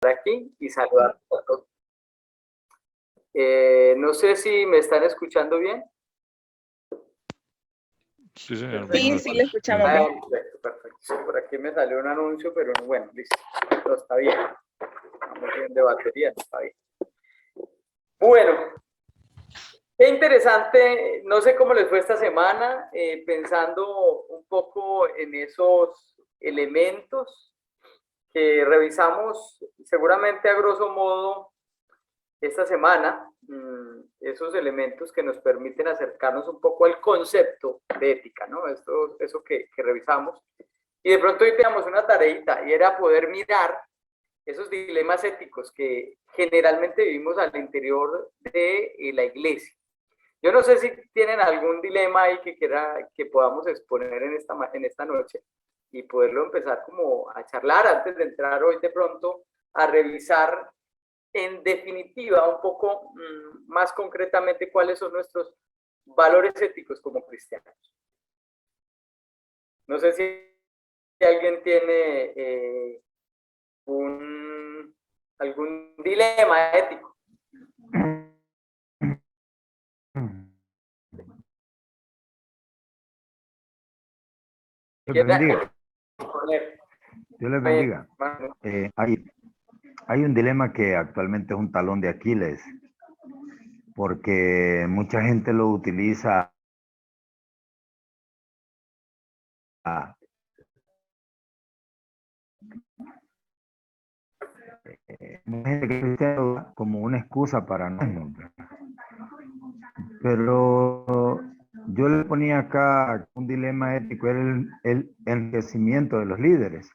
aquí y saludar a todos. No sé si me están escuchando bien. Sí, señor. Sí, le escuchamos bien. Perfecto, perfecto. Sí, por aquí me salió un anuncio, pero bueno, listo. Pero está bien. Estamos bien de batería, está bien. Bueno, qué interesante. No sé cómo les fue esta semana, pensando un poco en esos elementos que revisamos seguramente a grosso modo esta semana, esos elementos que nos permiten acercarnos un poco al concepto de ética, ¿no? Eso que revisamos. Y de pronto hoy teníamos una tareita y era poder mirar esos dilemas éticos que generalmente vivimos al interior de la iglesia. Yo no sé si tienen algún dilema ahí que podamos exponer en esta noche y poderlo empezar como a charlar antes de entrar hoy de pronto a revisar en definitiva un poco más concretamente cuáles son nuestros valores éticos como cristianos. No sé si alguien tiene algún dilema ético. Dios les bendiga. Dios les bendiga. Hay un dilema que actualmente es un talón de Aquiles, porque mucha gente lo utiliza como una excusa para no. Pero yo le ponía acá un dilema ético, era el enriquecimiento de los líderes.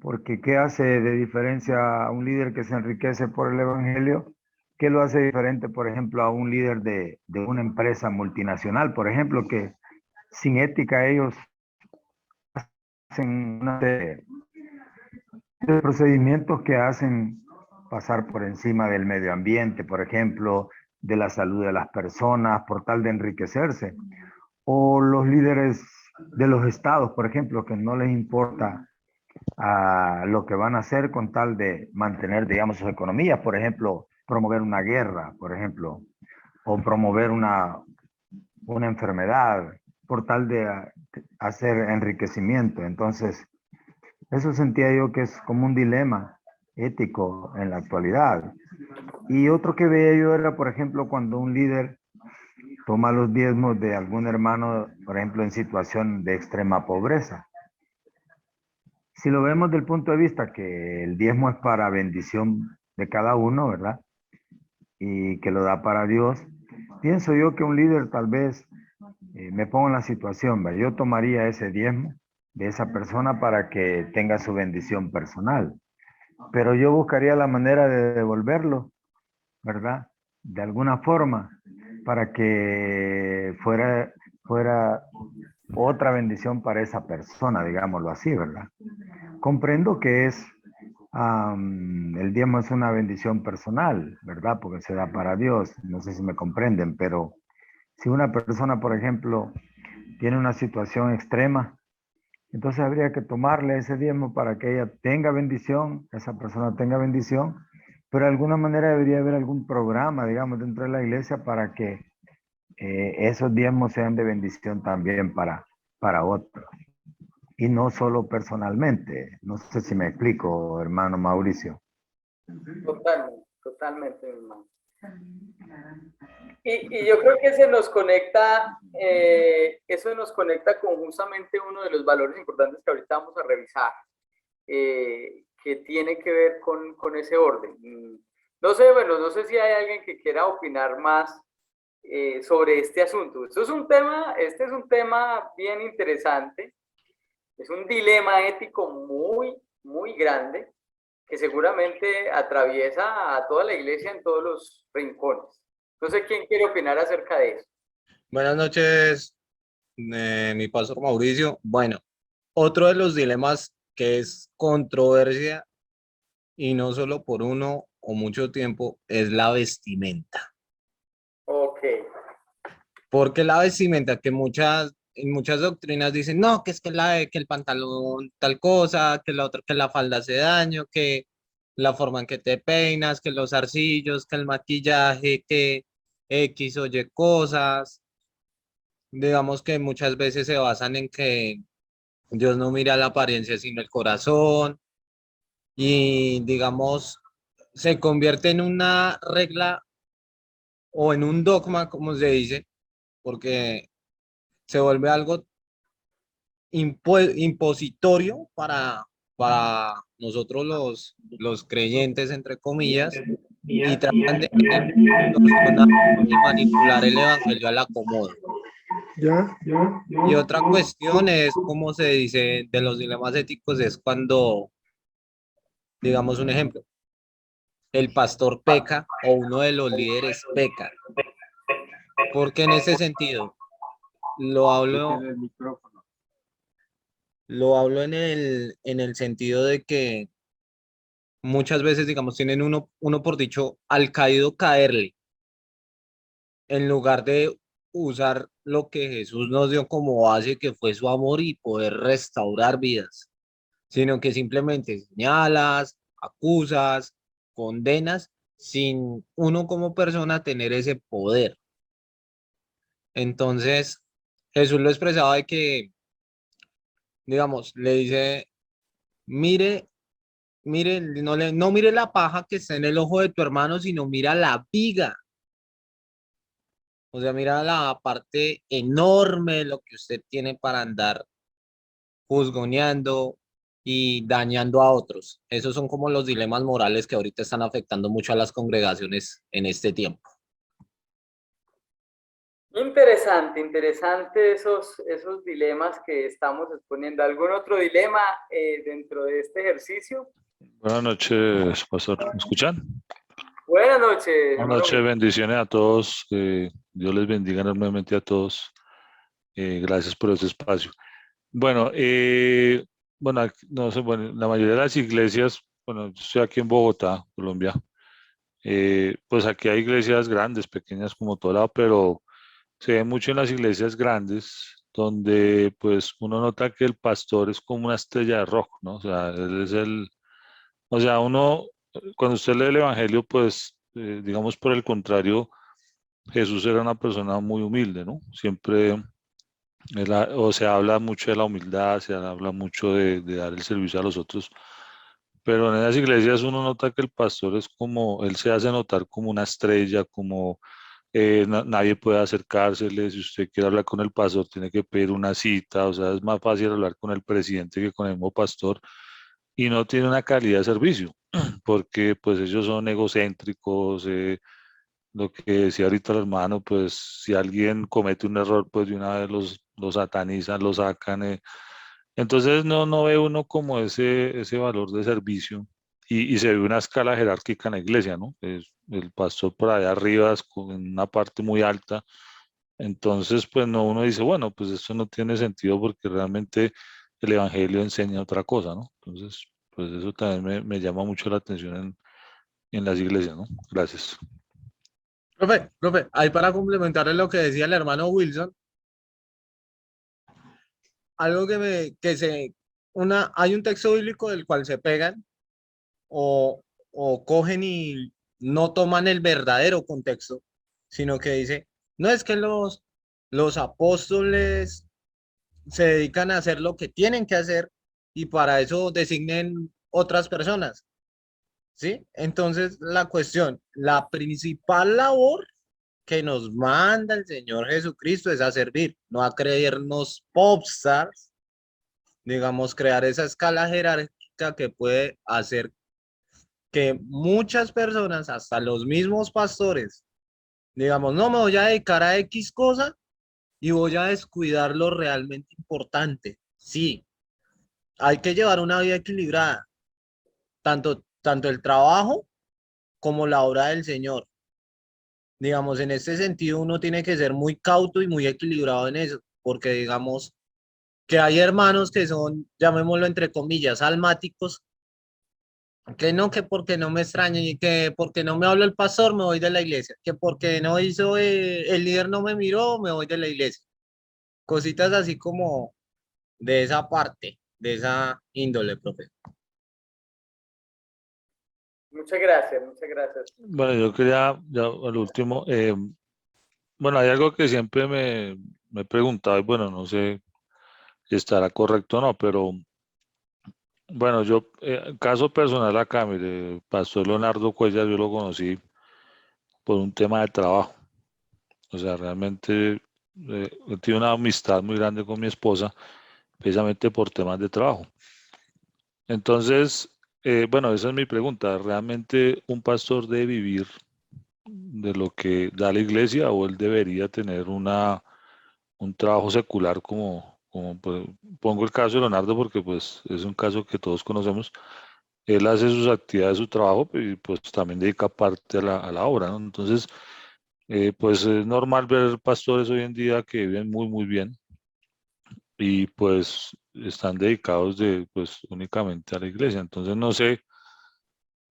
Porque ¿qué hace de diferencia a un líder que se enriquece por el evangelio? ¿Qué lo hace diferente, por ejemplo, a un líder de una empresa multinacional? Por ejemplo, que sin ética ellos hacen una de procedimientos que hacen pasar por encima del medio ambiente, por ejemplo, de la salud de las personas, por tal de enriquecerse. O los líderes de los estados, por ejemplo, que no les importa a lo que van a hacer con tal de mantener, digamos, sus economías, por ejemplo, promover una guerra, por ejemplo, o promover una enfermedad, por tal de hacer enriquecimiento. Entonces, eso sentía yo que es como un dilema ético en la actualidad. Y otro que veía yo era, por ejemplo, cuando un líder toma los diezmos de algún hermano, por ejemplo, en situación de extrema pobreza. Si lo vemos del punto de vista que el diezmo es para bendición de cada uno, ¿verdad? Y que lo da para Dios, pienso yo que un líder tal vez, me pongo en la situación, ¿verdad? Yo tomaría ese diezmo de esa persona para que tenga su bendición personal, pero yo buscaría la manera de devolverlo, ¿verdad? De alguna forma, para que fuera otra bendición para esa persona, digámoslo así, ¿verdad? Comprendo que el diezmo es una bendición personal, ¿verdad? Porque se da para Dios, no sé si me comprenden, pero si una persona, por ejemplo, tiene una situación extrema, entonces habría que tomarle ese diezmo para que ella tenga bendición, esa persona tenga bendición, pero de alguna manera debería haber algún programa, digamos, dentro de la iglesia para que esos diezmos sean de bendición también para otros. Y no solo personalmente. No sé si me explico, hermano Mauricio. Totalmente, mi hermano. Y yo creo que eso nos conecta con justamente uno de los valores importantes que ahorita vamos a revisar, que tiene que ver con ese orden. No sé, bueno, no sé si hay alguien que quiera opinar más sobre este asunto. Este es un tema bien interesante, es un dilema ético muy, muy grande que seguramente atraviesa a toda la iglesia en todos los rincones. No sé quién quiere opinar acerca de eso. Buenas noches, mi pastor Mauricio. Bueno, otro de los dilemas que es controversia y no solo por uno o mucho tiempo es la vestimenta. Ok. Porque la vestimenta que en muchas doctrinas dicen, no, que es que el pantalón tal cosa, que la otra, que la falda hace daño, que la forma en que te peinas, que los arcillos, que el maquillaje, que X o Y cosas. Digamos que muchas veces se basan en que Dios no mira la apariencia sino el corazón y digamos se convierte en una regla o en un dogma, como se dice, porque se vuelve algo impositorio para nosotros los creyentes, entre comillas, y tratan de distorsionar y manipular el evangelio al acomodo. Y otra cuestión es, como se dice, de los dilemas éticos, es cuando, digamos un ejemplo, el pastor peca o uno de los líderes peca. Porque en ese sentido, lo hablo, lo hablo en el sentido de que muchas veces, digamos, tienen uno por dicho al caído caerle, en lugar de usar lo que Jesús nos dio como base, que fue su amor y poder restaurar vidas, sino que simplemente señalas, acusas, condenas, sin uno como persona tener ese poder. Entonces, Jesús lo expresaba de que, digamos, le dice, mire, mire, no mire la paja que está en el ojo de tu hermano, sino mira la viga. O sea, mira la parte enorme de lo que usted tiene para andar juzgoneando y dañando a otros. Esos son como los dilemas morales que ahorita están afectando mucho a las congregaciones en este tiempo. Interesante, interesante esos dilemas que estamos exponiendo. ¿Algún otro dilema dentro de este ejercicio? Buenas noches, pastor. ¿Me escuchan? Buenas noches, Buenas hermano. noches, bendiciones a todos. Dios les bendiga enormemente a todos. Gracias por este espacio. Bueno, no sé, bueno, la mayoría de las iglesias, bueno, yo estoy aquí en Bogotá, Colombia. Pues aquí hay iglesias grandes, pequeñas como todo lado, pero se ve mucho en las iglesias grandes, donde pues uno nota que el pastor es como una estrella de rock, ¿no? O sea, él es o sea, cuando usted lee el Evangelio, pues, digamos por el contrario, Jesús era una persona muy humilde, ¿no? Siempre, o se habla mucho de la humildad, se habla mucho de dar el servicio a los otros, pero en esas iglesias uno nota que el pastor es como, él se hace notar como una estrella, como nadie puede acercársele, si usted quiere hablar con el pastor tiene que pedir una cita, o sea, es más fácil hablar con el presidente que con el mismo pastor y no tiene una calidad de servicio, porque pues ellos son egocéntricos, lo que decía ahorita el hermano, pues si alguien comete un error, pues de una vez los satanizan, los sacan. Entonces no ve uno como ese valor de servicio y se ve una escala jerárquica en la iglesia, ¿no? El pastor por allá arriba, en una parte muy alta. Entonces, pues no, uno dice, bueno, pues esto no tiene sentido porque realmente el evangelio enseña otra cosa, ¿no? Entonces, pues eso también me llama mucho la atención en las iglesias, ¿no? Gracias. Profe, ahí para complementar lo que decía el hermano Wilson, algo hay un texto bíblico del cual se pegan o cogen y no toman el verdadero contexto, sino que dice, no es que los apóstoles se dedican a hacer lo que tienen que hacer y para eso designen otras personas, ¿sí? Entonces, la cuestión, la principal labor que nos manda el Señor Jesucristo es a servir, no a creernos popstars, digamos, crear esa escala jerárquica que puede hacer que muchas personas, hasta los mismos pastores, digamos, no me voy a dedicar a X cosa y voy a descuidar lo realmente importante. Sí, hay que llevar una vida equilibrada, tanto el trabajo como la obra del Señor. Digamos, en este sentido uno tiene que ser muy cauto y muy equilibrado en eso, porque digamos que hay hermanos que son, llamémoslo entre comillas, almáticos, que no, que porque no me extraña y que porque no me habló el pastor me voy de la iglesia, que porque no hizo, el líder no me miró, me voy de la iglesia. Cositas así como de esa parte, de esa índole, profe. Muchas gracias, muchas gracias. Bueno, yo quería, ya al último, bueno, hay algo que siempre me he preguntado y bueno, no sé si estará correcto o no, pero bueno, yo, caso personal acá, mire, Pastor Leonardo Cuellar, yo lo conocí por un tema de trabajo. O sea, realmente he tenido una amistad muy grande con mi esposa, precisamente por temas de trabajo. Entonces, bueno, esa es mi pregunta. ¿Realmente un pastor debe vivir de lo que da la iglesia o él debería tener un trabajo secular como pues, pongo el caso de Leonardo porque pues es un caso que todos conocemos? Él hace sus actividades, su trabajo y pues también dedica parte a la obra, ¿no? Entonces, pues es normal ver pastores hoy en día que viven muy, muy bien y pues están dedicados pues únicamente a la iglesia. Entonces, no sé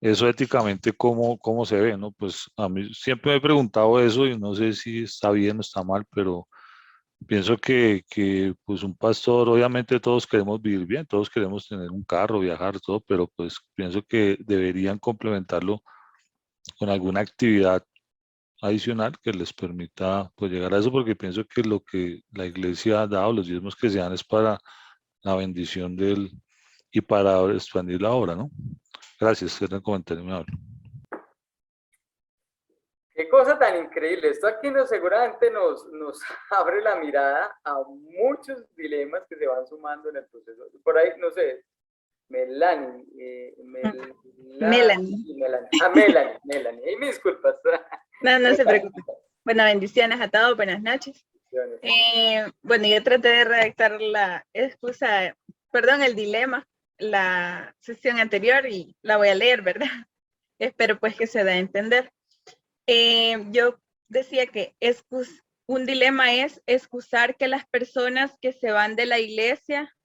eso éticamente cómo se ve, ¿no? Pues a mí siempre me he preguntado eso y no sé si está bien o está mal, pero pienso que pues un pastor, obviamente todos queremos vivir bien, todos queremos tener un carro, viajar, todo, pero pues pienso que deberían complementarlo con alguna actividad adicional que les permita pues llegar a eso, porque pienso que lo que la iglesia ha dado, los diezmos que se dan es para la bendición y para expandir la obra, ¿no? Gracias, era el comentario, me hablo. Qué cosa tan increíble. Esto aquí seguramente nos abre la mirada a muchos dilemas que se van sumando en el proceso. Por ahí, no sé, Melanie, Melanie. Melanie. Y mis disculpas. No se preocupe. Bueno, bendiciones a todos, buenas noches. Bueno, yo traté de redactar la excusa, perdón, el dilema, la sesión anterior y la voy a leer, ¿verdad? Espero pues que se dé a entender. Yo decía que un dilema es excusar que las personas que se van de la iglesia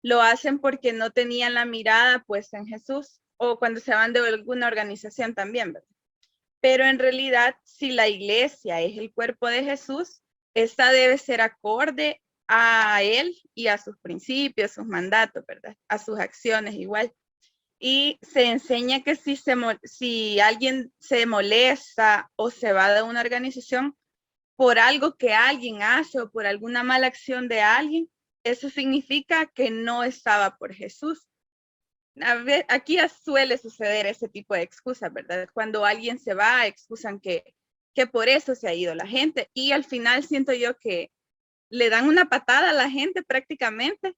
lo hacen porque no tenían la mirada puesta en Jesús o cuando se van de alguna organización también, ¿verdad? Pero en realidad, si la iglesia es el cuerpo de Jesús, esta debe ser acorde a él y a sus principios, sus mandatos, ¿verdad? A sus acciones igual. Y se enseña que si alguien se molesta o se va de una organización por algo que alguien hace o por alguna mala acción de alguien, eso significa que no estaba por Jesús. Aquí suele suceder ese tipo de excusas, ¿verdad? Cuando alguien se va, excusan que por eso se ha ido la gente y al final siento yo que le dan una patada a la gente prácticamente,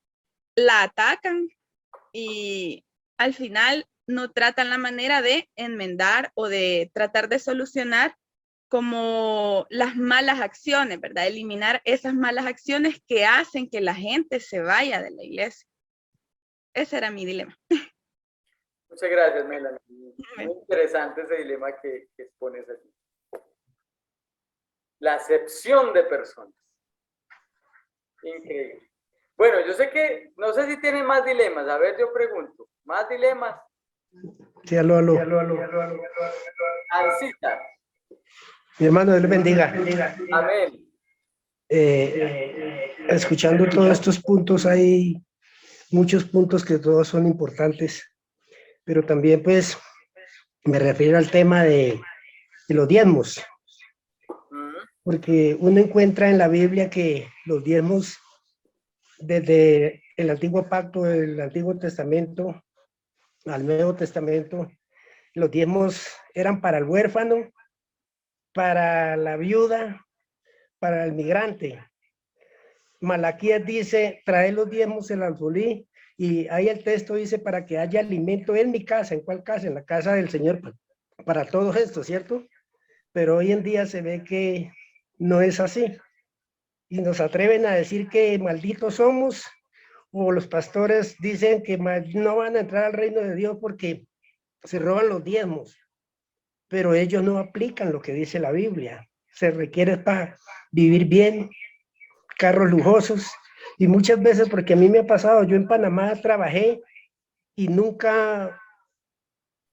la atacan y al final no tratan la manera de enmendar o de tratar de solucionar como las malas acciones, ¿verdad? Eliminar esas malas acciones que hacen que la gente se vaya de la iglesia. Ese era mi dilema. Muchas gracias, Melanie. Muy interesante ese dilema que expones aquí. La acepción de personas. Increíble. Bueno, yo sé que, no sé si tienen más dilemas. A ver, yo pregunto. ¿Más dilemas? Sí, aló. Ancita. Mi hermano, Dios le bendiga. Amén. Escuchando todos estos puntos, hay muchos puntos que todos son importantes, pero también pues me refiero al tema de los diezmos, porque uno encuentra en la Biblia que los diezmos desde el Antiguo Pacto, el Antiguo Testamento al Nuevo Testamento, los diezmos eran para el huérfano, para la viuda, para el migrante. Malaquías dice, trae los diezmos el alfolí, y ahí el texto dice, para que haya alimento en mi casa. ¿En cuál casa? En la casa del Señor, para todos estos, ¿cierto? Pero hoy en día se ve que no es así. Y nos atreven a decir que malditos somos, o los pastores dicen que no van a entrar al reino de Dios porque se roban los diezmos. Pero ellos no aplican lo que dice la Biblia. Se requiere para vivir bien, carros lujosos, y muchas veces, porque a mí me ha pasado, yo en Panamá trabajé y nunca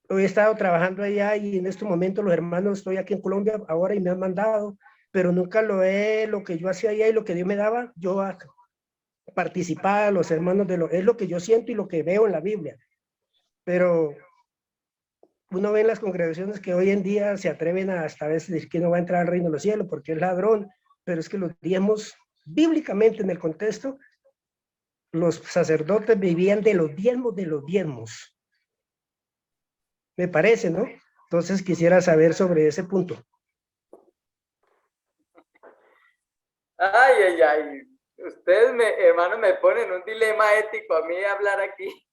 he estado trabajando allá, y en este momento los hermanos, estoy aquí en Colombia ahora y me han mandado, pero nunca lo que yo hacía allá y lo que Dios me daba, yo participaba, los hermanos es lo que yo siento y lo que veo en la Biblia. Pero uno ve en las congregaciones que hoy en día se atreven a hasta a veces decir que no va a entrar al reino de los cielos porque es ladrón, pero es que los diezmos, bíblicamente en el contexto, los sacerdotes vivían de los diezmos, me parece, ¿no? Entonces quisiera saber sobre ese punto. Ay, ay, ay. Ustedes, hermano, me ponen un dilema ético a mí hablar aquí,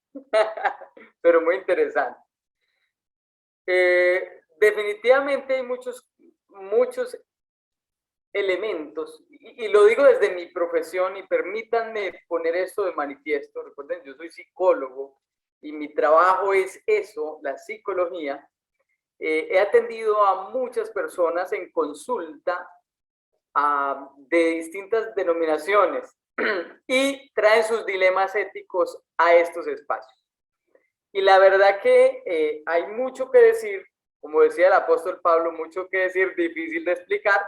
pero muy interesante. Definitivamente hay muchos elementos, y lo digo desde mi profesión, y permítanme poner esto de manifiesto. Recuerden, yo soy psicólogo, y mi trabajo es eso, la psicología. He atendido a muchas personas en consulta de distintas denominaciones y traen sus dilemas éticos a estos espacios. Y la verdad que hay mucho que decir, como decía el apóstol Pablo, mucho que decir, difícil de explicar,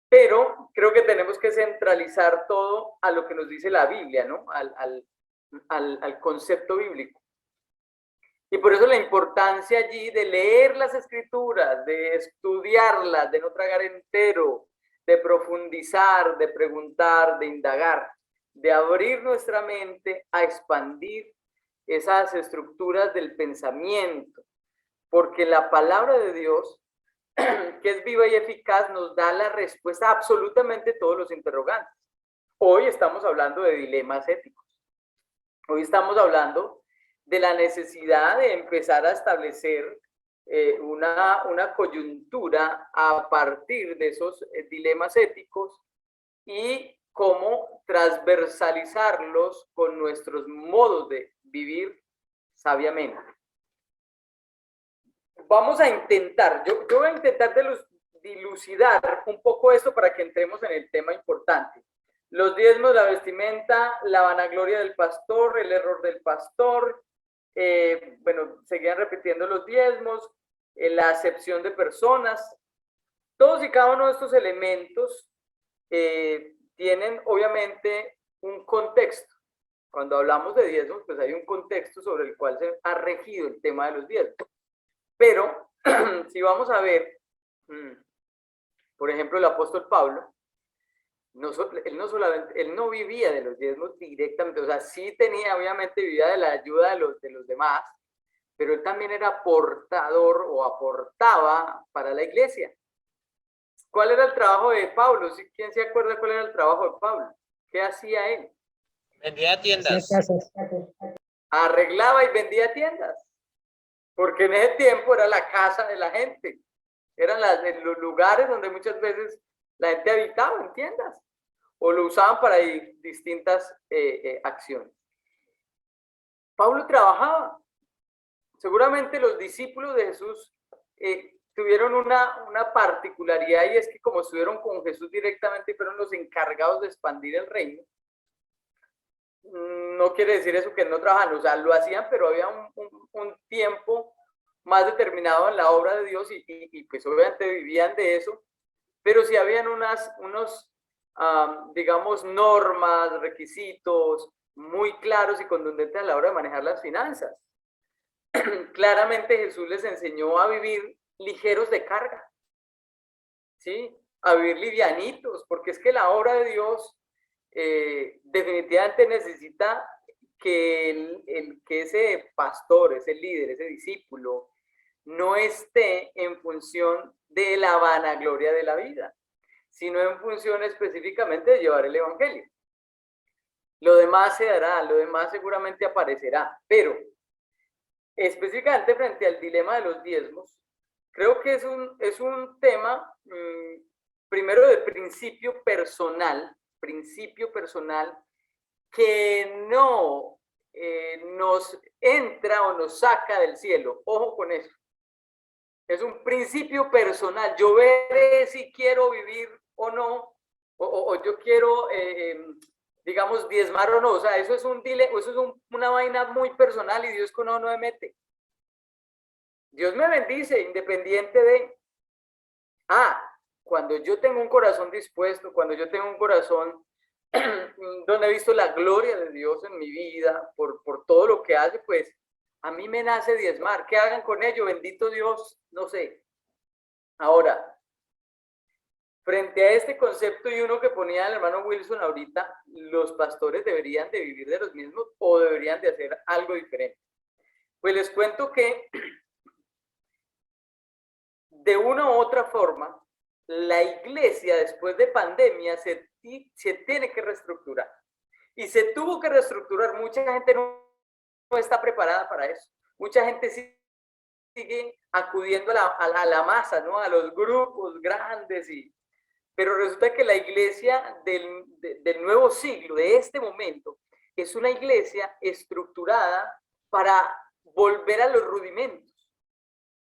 pero creo que tenemos que centralizar todo a lo que nos dice la Biblia, ¿no? Al concepto bíblico. Y por eso la importancia allí de leer las escrituras, de estudiarlas, de no tragar entero, de profundizar, de preguntar, de indagar, de abrir nuestra mente a expandir esas estructuras del pensamiento, porque la palabra de Dios, que es viva y eficaz, nos da la respuesta a absolutamente todos los interrogantes. Hoy estamos hablando de dilemas éticos. Hoy estamos hablando de la necesidad de empezar a establecer una coyuntura a partir de esos dilemas éticos y cómo transversalizarlos con nuestros modos de vivir sabiamente. Vamos a intentar, yo voy a intentar dilucidar un poco esto para que entremos en el tema importante. Los diezmos, la vestimenta, la vanagloria del pastor, el error del pastor, bueno, seguían repitiendo los diezmos, la acepción de personas. Todos y cada uno de estos elementos tienen obviamente un contexto. Cuando hablamos de diezmos, pues hay un contexto sobre el cual se ha regido el tema de los diezmos. Pero si vamos a ver, por ejemplo, el apóstol Pablo, él no vivía de los diezmos directamente, o sea, sí tenía, obviamente vivía de la ayuda de los demás, pero él también era portador o aportaba para la iglesia. ¿Cuál era el trabajo de Pablo? ¿Quién se acuerda cuál era el trabajo de Pablo? ¿Qué hacía él? Vendía tiendas. Arreglaba y vendía tiendas, porque en ese tiempo era la casa de la gente, eran los lugares donde muchas veces la gente habitaba en tiendas, o lo usaban para distintas acciones. Pablo trabajaba. Seguramente los discípulos de Jesús tuvieron una particularidad, y es que como estuvieron con Jesús directamente y fueron los encargados de expandir el reino, no quiere decir eso que no trabajaban, o sea, lo hacían, pero había un tiempo más determinado en la obra de Dios y pues obviamente vivían de eso, pero sí habían unos digamos, normas, requisitos muy claros y contundentes a la hora de manejar las finanzas. Claramente Jesús les enseñó a vivir ligeros de carga, ¿sí? A vivir livianitos, porque es que la obra de Dios definitivamente necesita que ese pastor, ese líder, ese discípulo, no esté en función de la vanagloria de la vida, sino en función específicamente de llevar el evangelio. Lo demás se dará, lo demás seguramente aparecerá, pero específicamente frente al dilema de los diezmos, creo que es un tema, primero de principio personal, que no nos entra o nos saca del cielo. Ojo con eso. Es un principio personal. Yo veré si quiero vivir o no, o yo quiero, digamos, diezmar o no. O sea, eso es una vaina muy personal y Dios con uno no me mete. Dios me bendice independiente de... cuando yo tengo un corazón dispuesto, cuando yo tengo un corazón donde he visto la gloria de Dios en mi vida, por todo lo que hace, pues A mí me nace diezmar. ¿Qué hagan con ello? Bendito Dios, no sé. Ahora, frente a este concepto y uno que ponía el hermano Wilson ahorita, los pastores deberían de vivir de los mismos o deberían de hacer algo diferente. Pues les cuento que de una u otra forma, la iglesia después de pandemia se tiene que reestructurar. Y se tuvo que reestructurar. Mucha gente no está preparada para eso. Mucha gente sigue acudiendo a la masa, ¿no? A los grupos grandes. Pero resulta que la iglesia del nuevo siglo, de este momento, es una iglesia estructurada para volver a los rudimentos.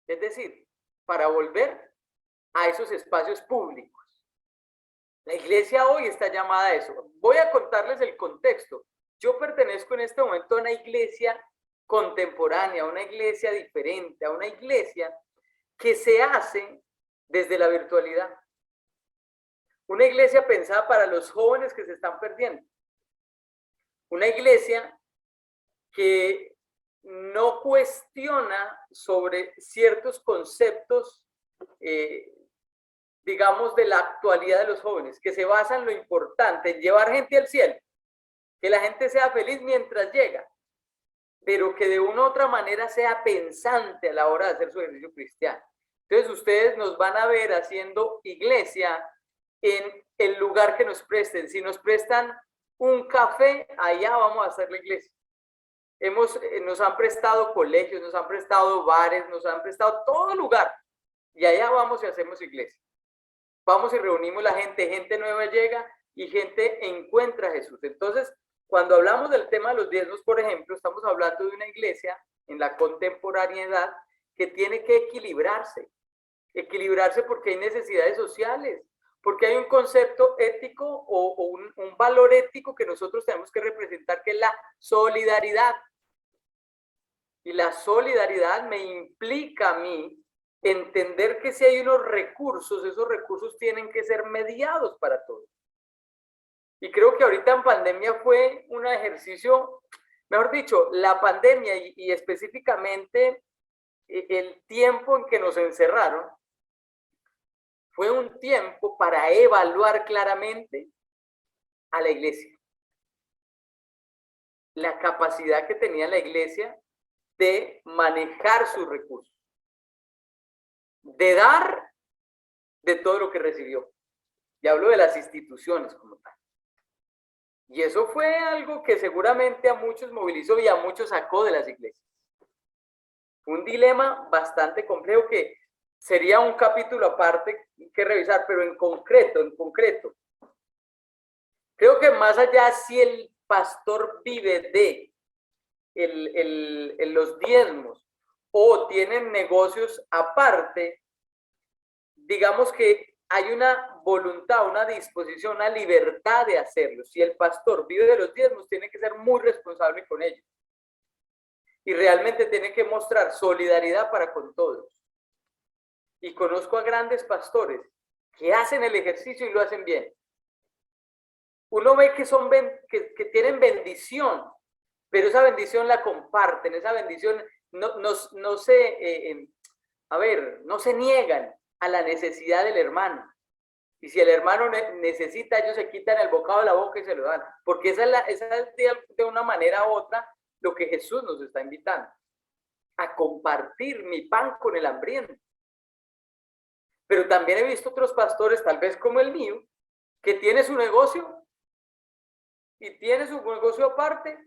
Es decir, para volver a esos espacios públicos. La iglesia hoy está llamada a eso. Voy a contarles el contexto. Yo pertenezco en este momento a una iglesia contemporánea, a una iglesia diferente, a una iglesia que se hace desde la virtualidad. Una iglesia pensada para los jóvenes que se están perdiendo. Una iglesia que no cuestiona sobre ciertos conceptos, digamos, de la actualidad de los jóvenes, que se basa en lo importante, en llevar gente al cielo, que la gente sea feliz mientras llega, pero que de una u otra manera sea pensante a la hora de hacer su ejercicio cristiano. Entonces ustedes nos van a ver haciendo iglesia en el lugar que nos presten. Si nos prestan un café, allá vamos a hacer la iglesia. Nos han prestado colegios, nos han prestado bares, nos han prestado todo lugar, y allá vamos y hacemos iglesia. Vamos y reunimos la gente, gente nueva llega y gente encuentra a Jesús. Entonces, cuando hablamos del tema de los diezmos, por ejemplo, estamos hablando de una iglesia en la contemporaneidad que tiene que equilibrarse porque hay necesidades sociales, porque hay un concepto ético o un valor ético que nosotros tenemos que representar, que es la solidaridad. Y la solidaridad me implica a mí entender que si hay unos recursos, esos recursos tienen que ser mediados para todos. Y creo que ahorita en pandemia fue un ejercicio, mejor dicho, la pandemia y específicamente el tiempo en que nos encerraron, fue un tiempo para evaluar claramente a la iglesia. La capacidad que tenía la iglesia de manejar sus recursos, de dar de todo lo que recibió. Y hablo de las instituciones como tal. Y eso fue algo que seguramente a muchos movilizó y a muchos sacó de las iglesias. Un dilema bastante complejo que sería un capítulo aparte que revisar, pero en concreto, creo que más allá si el pastor vive de los diezmos o tienen negocios aparte, digamos que hay una voluntad, una disposición, una libertad de hacerlo. Si el pastor vive de los diezmos, tiene que ser muy responsable con ellos. Y realmente tiene que mostrar solidaridad para con todos. Y conozco a grandes pastores que hacen el ejercicio y lo hacen bien. Uno ve que tienen bendición, pero esa bendición la comparten, esa bendición no se niegan a la necesidad del hermano. Y si el hermano necesita, ellos se quitan el bocado de la boca y se lo dan. Porque esa es de una manera u otra lo que Jesús nos está invitando. A compartir mi pan con el hambriento. Pero también he visto otros pastores, tal vez como el mío, que tiene su negocio y tiene su negocio aparte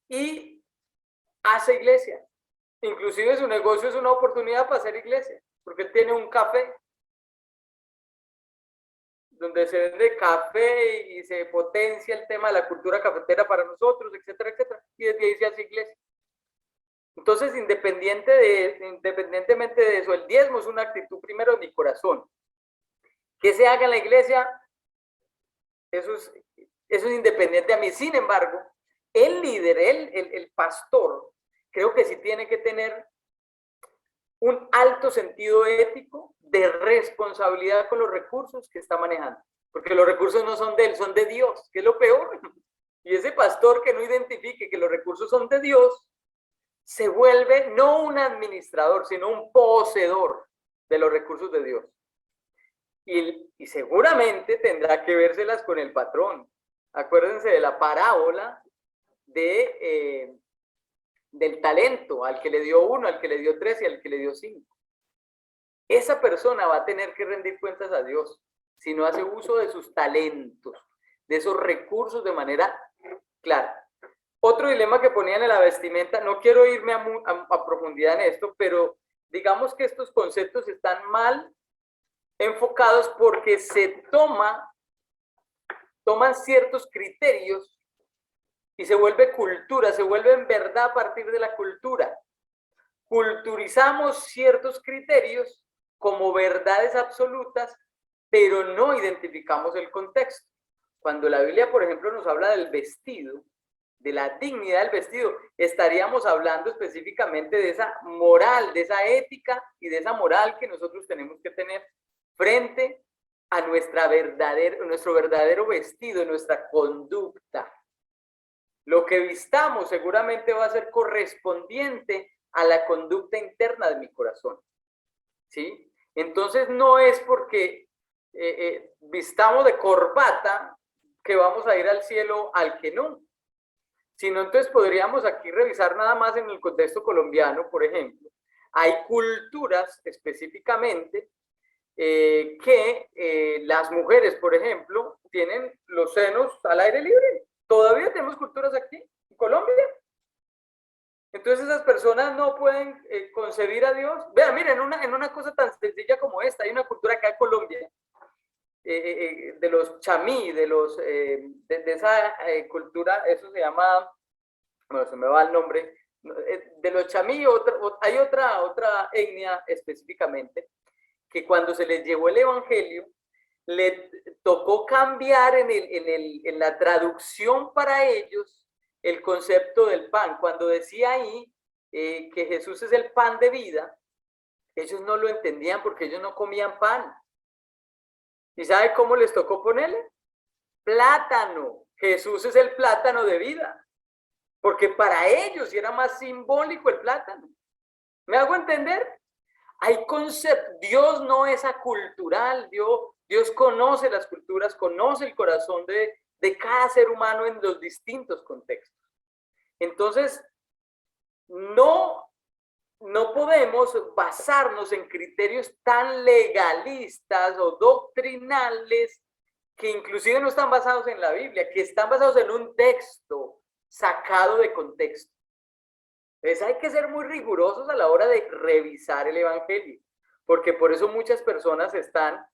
y hace iglesia. Inclusive su negocio es una oportunidad para hacer iglesia, porque él tiene un café donde se vende café y se potencia el tema de la cultura cafetera para nosotros, etcétera, etcétera, y desde ahí se hace iglesia. Entonces, independientemente de eso, el diezmo es una actitud primero de mi corazón. Que se haga en la iglesia, eso es independiente a mí. Sin embargo, el líder, el pastor, creo que sí tiene que tener un alto sentido ético de responsabilidad con los recursos que está manejando. Porque los recursos no son de él, son de Dios, que es lo peor. Y ese pastor que no identifique que los recursos son de Dios, se vuelve no un administrador, sino un poseedor de los recursos de Dios. Y seguramente tendrá que vérselas con el patrón. Acuérdense de la parábola del talento, al que le dio 1, al que le dio 3 y al que le dio 5. Esa persona va a tener que rendir cuentas a Dios si no hace uso de sus talentos, de esos recursos de manera clara. Otro dilema que ponían en la vestimenta, no quiero irme a profundidad en esto, pero digamos que estos conceptos están mal enfocados porque se toman ciertos criterios y se vuelve cultura, se vuelve en verdad a partir de la cultura. Culturizamos ciertos criterios como verdades absolutas, pero no identificamos el contexto. Cuando la Biblia, por ejemplo, nos habla del vestido, de la dignidad del vestido, estaríamos hablando específicamente de esa moral, de esa ética y de esa moral que nosotros tenemos que tener frente a nuestro verdadero vestido, nuestra conducta. Lo que vistamos seguramente va a ser correspondiente a la conducta interna de mi corazón, ¿sí? Entonces no es porque vistamos de corbata que vamos a ir al cielo al que no, sino entonces podríamos aquí revisar nada más en el contexto colombiano, por ejemplo. Hay culturas específicamente que las mujeres, por ejemplo, tienen los senos al aire libre. Todavía tenemos culturas aquí en Colombia. Entonces esas personas no pueden concebir a Dios. Vean, miren, en una cosa tan sencilla como esta, hay una cultura acá en Colombia, de los chamí, de esa cultura, eso se llama, bueno, se me va el nombre, de los chamí, hay otra etnia específicamente, que cuando se les llevó el evangelio, le tocó cambiar en la traducción para ellos el concepto del pan. Cuando decía ahí que Jesús es el pan de vida, ellos no lo entendían porque ellos no comían pan. ¿Y sabe cómo les tocó ponerle? Plátano. Jesús es el plátano de vida. Porque para ellos era más simbólico el plátano. ¿Me hago entender? Hay conceptos. Dios no es acultural. Dios conoce las culturas, conoce el corazón de cada ser humano en los distintos contextos. Entonces, no podemos basarnos en criterios tan legalistas o doctrinales que inclusive no están basados en la Biblia, que están basados en un texto sacado de contexto. Entonces hay que ser muy rigurosos a la hora de revisar el evangelio, porque por eso muchas personas están,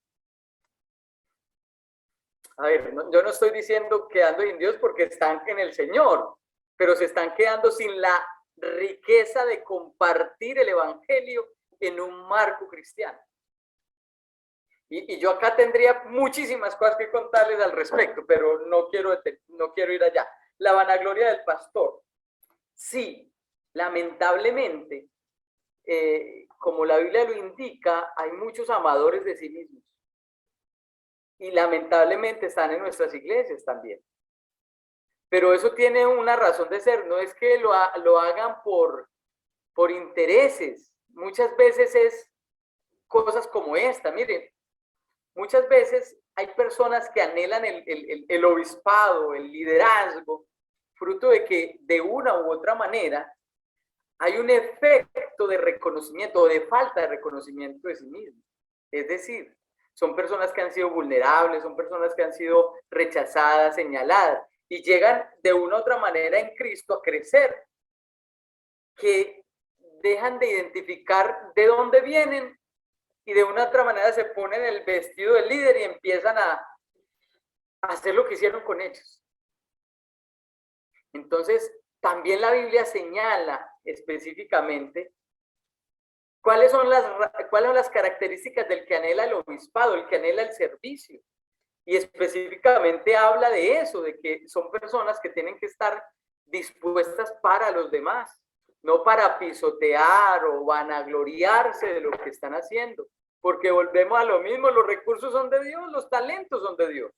a ver, yo no estoy diciendo quedando sin Dios porque están en el Señor, pero se están quedando sin la riqueza de compartir el evangelio en un marco cristiano. Y yo acá tendría muchísimas cosas que contarles al respecto, pero no quiero ir allá. La vanagloria del pastor. Sí, lamentablemente, como la Biblia lo indica, hay muchos amadores de sí mismos. Y lamentablemente están en nuestras iglesias también. Pero eso tiene una razón de ser, no es que lo hagan por intereses. Muchas veces es cosas como esta, miren. Muchas veces hay personas que anhelan el obispado, el liderazgo, fruto de que de una u otra manera hay un efecto de reconocimiento o de falta de reconocimiento de sí mismo. Es decir, son personas que han sido vulnerables, son personas que han sido rechazadas, señaladas, y llegan de una u otra manera en Cristo a crecer, que dejan de identificar de dónde vienen y de una u otra manera se ponen el vestido del líder y empiezan a hacer lo que hicieron con ellos. Entonces, también la Biblia señala específicamente cuáles son las características del que anhela el obispado, el que anhela el servicio. Y específicamente habla de eso, de que son personas que tienen que estar dispuestas para los demás, no para pisotear o vanagloriarse de lo que están haciendo, porque volvemos a lo mismo, los recursos son de Dios, los talentos son de Dios,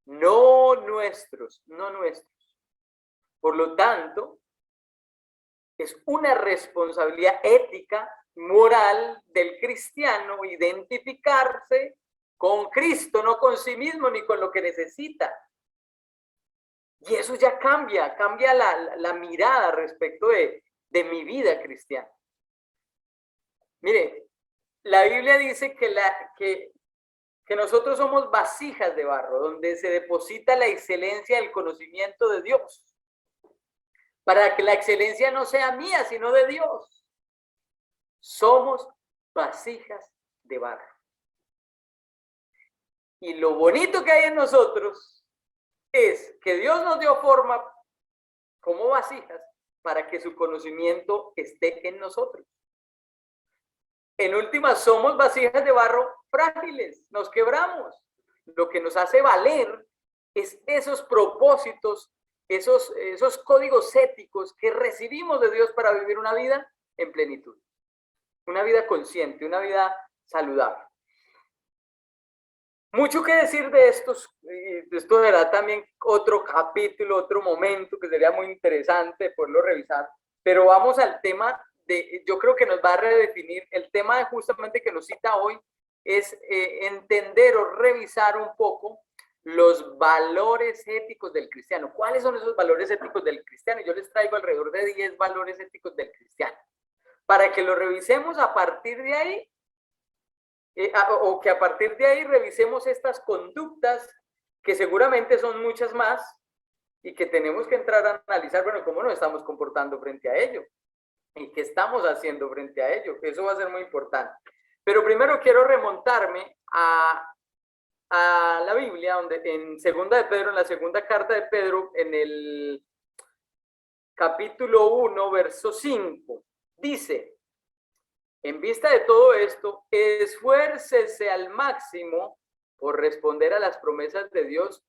no nuestros, no nuestros. Por lo tanto, Es una responsabilidad ética, moral del cristiano identificarse con Cristo, no con sí mismo ni con lo que necesita. Y eso ya cambia la mirada respecto de mi vida cristiana. Mire, la Biblia dice que nosotros somos vasijas de barro, donde se deposita la excelencia del conocimiento de Dios, para que la excelencia no sea mía, sino de Dios. Somos vasijas de barro. Y lo bonito que hay en nosotros es que Dios nos dio forma como vasijas para que su conocimiento esté en nosotros. En últimas, somos vasijas de barro frágiles, nos quebramos. Lo que nos hace valer es esos propósitos, esos códigos éticos que recibimos de Dios para vivir una vida en plenitud, una vida consciente, una vida saludable. Mucho que decir de estos, esto será también otro capítulo, otro momento que sería muy interesante poderlo revisar, pero vamos al tema yo creo que nos va a redefinir, el tema justamente que nos cita hoy es entender o revisar un poco los valores éticos del cristiano. ¿Cuáles son esos valores éticos del cristiano? Yo les traigo alrededor de 10 valores éticos del cristiano, para que lo revisemos a partir de ahí, o que a partir de ahí revisemos estas conductas, que seguramente son muchas más, y que tenemos que entrar a analizar, bueno, cómo nos estamos comportando frente a ello, y qué estamos haciendo frente a ello. Eso va a ser muy importante. Pero primero quiero remontarme a la Biblia, donde en segunda de Pedro, en la segunda carta de Pedro, en el capítulo 1, verso 5, dice: en vista de todo esto, esfuércese al máximo por responder a las promesas de Dios,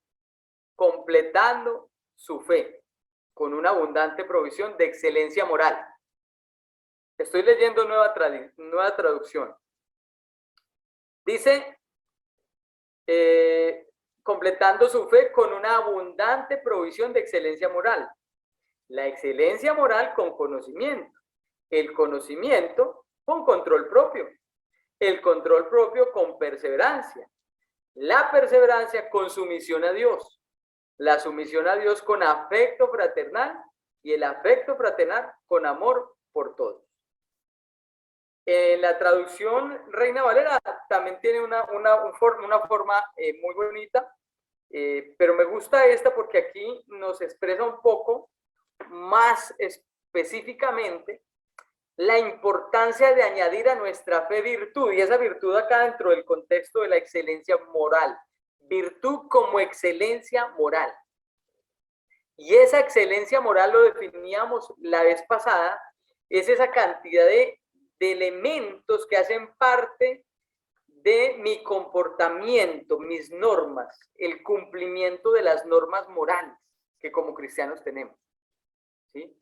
completando su fe con una abundante provisión de excelencia moral. Estoy leyendo nueva traducción. Dice, completando su fe con una abundante provisión de excelencia moral. La excelencia moral con conocimiento. El conocimiento con control propio. El control propio con perseverancia. La perseverancia con sumisión a Dios. La sumisión a Dios con afecto fraternal. Y el afecto fraternal con amor por todos. La traducción Reina Valera también tiene una forma muy bonita, pero me gusta esta porque aquí nos expresa un poco más específicamente la importancia de añadir a nuestra fe virtud, y esa virtud acá dentro del contexto de la excelencia moral, virtud como excelencia moral. Y esa excelencia moral, lo definíamos la vez pasada, es esa cantidad de elementos que hacen parte de mi comportamiento, mis normas, el cumplimiento de las normas morales que como cristianos tenemos, ¿sí?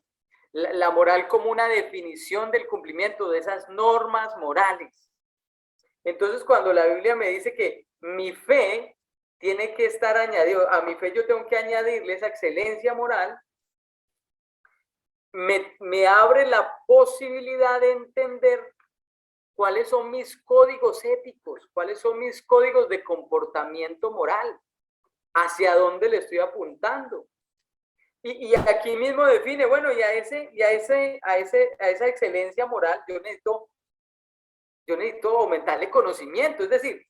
La moral como una definición del cumplimiento de esas normas morales. Entonces, cuando la Biblia me dice que mi fe tiene que estar añadido, a mi fe yo tengo que añadirle esa excelencia moral, me abre la posibilidad de entender cuáles son mis códigos éticos, cuáles son mis códigos de comportamiento moral, hacia dónde le estoy apuntando. Y aquí mismo define, bueno, y a esa excelencia moral yo necesito aumentarle conocimiento, es decir,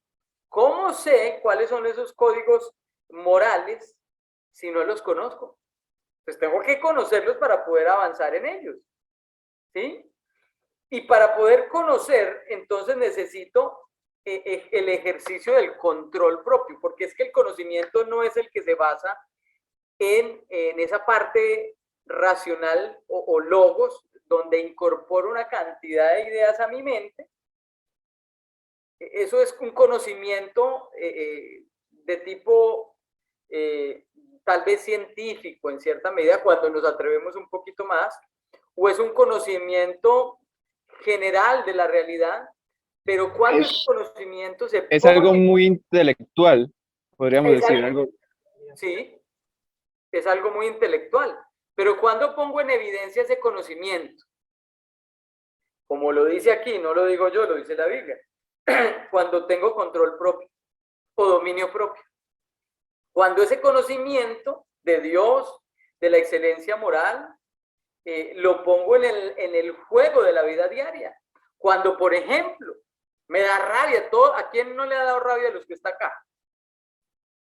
¿cómo sé cuáles son esos códigos morales si no los conozco? Pues tengo que conocerlos para poder avanzar en ellos, ¿sí? Y para poder conocer, entonces necesito el ejercicio del control propio, porque es que el conocimiento no es el que se basa en esa parte racional o logos, donde incorporo una cantidad de ideas a mi mente. Eso es un conocimiento de tipo tal vez científico en cierta medida, cuando nos atrevemos un poquito más, o es un conocimiento general de la realidad, pero cuando ese conocimiento se es algo muy intelectual, podríamos decir. Sí, es algo muy intelectual, Pero cuando pongo en evidencia ese conocimiento, como lo dice aquí, no lo digo yo, lo dice la Biblia, cuando tengo control propio o dominio propio, cuando ese conocimiento de Dios, de la excelencia moral, lo pongo en el juego de la vida diaria. Cuando, por ejemplo, me da rabia, ¿a quién no le ha dado rabia a los que está acá?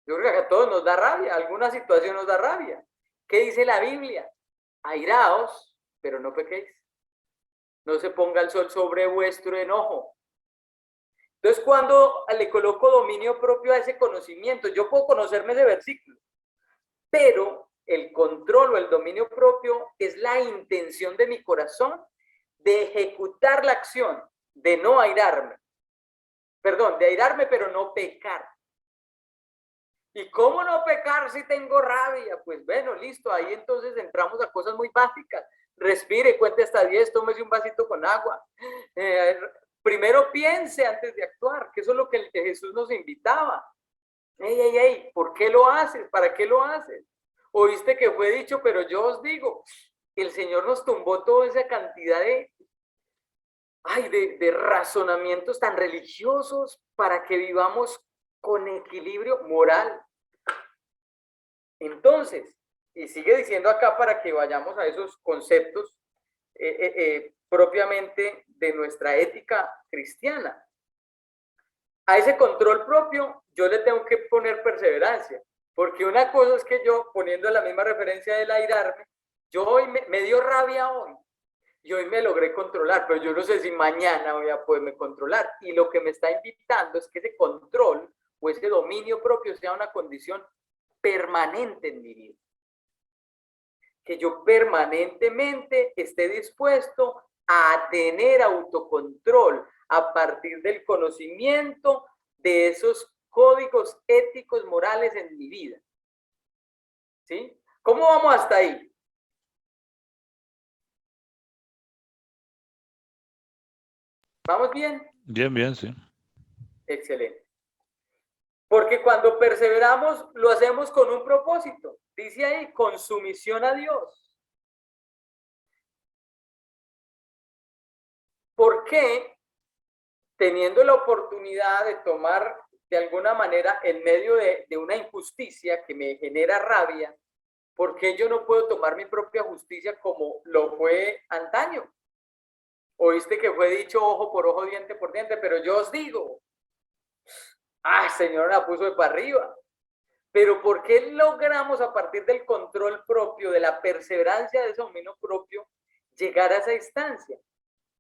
Yo creo que a todos nos da rabia, alguna situación nos da rabia. ¿Qué dice la Biblia? Airaos, pero no pequéis. No se ponga el sol sobre vuestro enojo. Entonces, cuando le coloco dominio propio a ese conocimiento, yo puedo conocerme ese versículo, pero el control o el dominio propio es la intención de mi corazón de ejecutar la acción, de no airarme. Perdón, de airarme, pero no pecar. ¿Y cómo no pecar si tengo rabia? Pues bueno, listo, ahí entonces entramos a cosas muy básicas. Respire, cuente hasta 10, tómese un vasito con agua. Primero piense antes de actuar, que eso es lo que Jesús nos invitaba. Ey, ¿por qué lo haces? ¿Para qué lo haces? Oíste que fue dicho, pero yo os digo, el Señor nos tumbó toda esa cantidad de razonamientos tan religiosos para que vivamos con equilibrio moral. Entonces, y sigue diciendo acá para que vayamos a esos conceptos propiamente de nuestra ética cristiana. A ese control propio yo le tengo que poner perseverancia, porque una cosa es que yo, poniendo la misma referencia del airarme, yo hoy me dio rabia hoy, y hoy me logré controlar, pero yo no sé si mañana voy a poderme controlar, y lo que me está invitando es que ese control o ese dominio propio sea una condición permanente en mi vida. Que yo permanentemente esté dispuesto a tener autocontrol a partir del conocimiento de esos códigos éticos morales en mi vida. ¿Sí? ¿Cómo vamos hasta ahí? ¿Vamos bien? Bien, sí. Excelente. Porque cuando perseveramos, lo hacemos con un propósito. Dice ahí, con sumisión a Dios. ¿Por qué, teniendo la oportunidad de tomar de alguna manera en medio de una injusticia que me genera rabia, por qué yo no puedo tomar mi propia justicia como lo fue antaño? Oíste que fue dicho ojo por ojo, diente por diente, pero yo os digo, Señor, la puso de para arriba. Pero ¿por qué logramos a partir del control propio, de la perseverancia de ese dominio propio, llegar a esa instancia?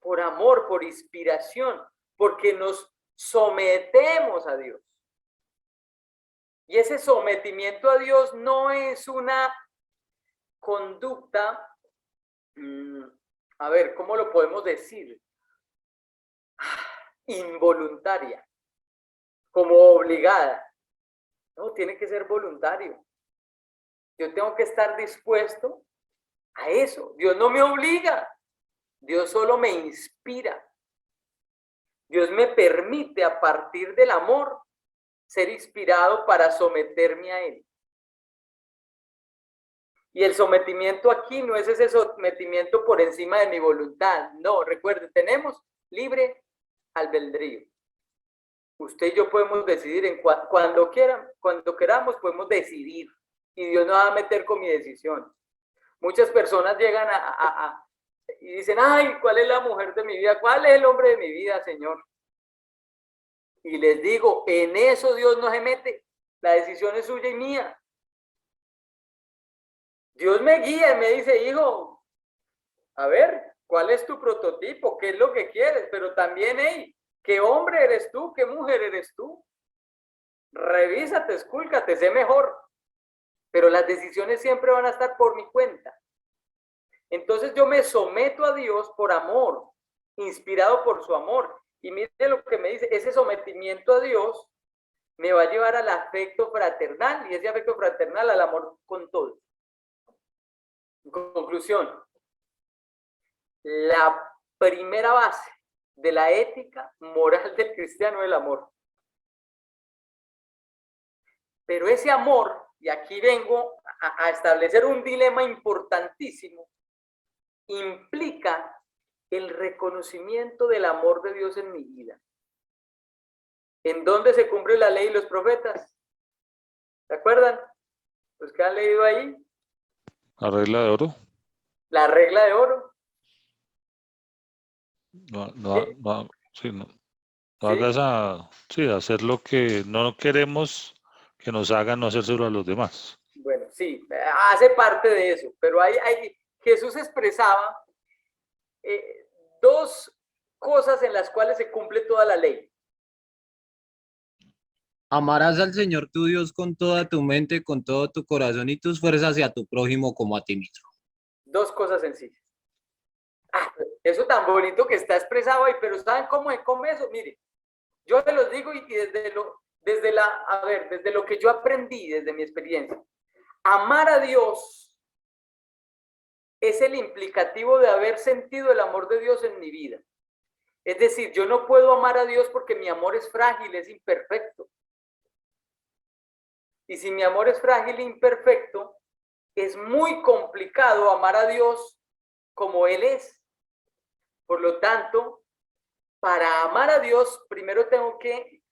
Por amor, por inspiración, porque nos sometemos a Dios. Y ese sometimiento a Dios no es una conducta, a ver, ¿cómo lo podemos decir? Involuntaria, como obligada. No, tiene que ser voluntario. Yo tengo que estar dispuesto a eso. Dios no me obliga. Dios solo me inspira. Dios me permite a partir del amor ser inspirado para someterme a Él. Y el sometimiento aquí no es ese sometimiento por encima de mi voluntad. No, recuerden, tenemos libre albedrío. Usted y yo podemos decidir cuando queramos podemos decidir. Y Dios no va a meter con mi decisión. Muchas personas llegan y dicen, ay, ¿cuál es la mujer de mi vida? ¿Cuál es el hombre de mi vida, Señor? Y les digo, en eso Dios no se mete. La decisión es suya y mía. Dios me guía y me dice, hijo, a ver, ¿cuál es tu prototipo? ¿Qué es lo que quieres? Pero también, hey, ¿qué hombre eres tú? ¿Qué mujer eres tú? Revísate, escúlcate, sé mejor. Pero las decisiones siempre van a estar por mi cuenta. Entonces yo me someto a Dios por amor, inspirado por su amor. Y mire lo que me dice, ese sometimiento a Dios me va a llevar al afecto fraternal y ese afecto fraternal al amor con todos. En conclusión, la primera base de la ética moral del cristiano es el amor. Pero ese amor y aquí vengo a establecer un dilema importantísimo, implica el reconocimiento del amor de Dios en mi vida. ¿En dónde se cumple la ley y los profetas? ¿Se acuerdan? Los que han leído ahí. La regla de oro. La regla de oro. Sí, no ¿Sí? hagas hacer lo que no queremos que nos hagan, no hacérselo a los demás. Bueno, sí, hace parte de eso, pero Jesús expresaba dos cosas en las cuales se cumple toda la ley. Amarás al Señor tu Dios con toda tu mente, con todo tu corazón y tus fuerzas y a tu prójimo como a ti mismo. Dos cosas sencillas. Eso tan bonito que está expresado ahí, pero ¿saben cómo es eso? Mire, yo se los digo y desde lo que yo aprendí, desde mi experiencia, amar a Dios es el implicativo de haber sentido el amor de Dios en mi vida. Es decir, yo no puedo amar a Dios porque mi amor es frágil, es imperfecto. Y si mi amor es frágil e imperfecto, es muy complicado amar a Dios como Él es. Por lo tanto, para amar a Dios, primero tengo que...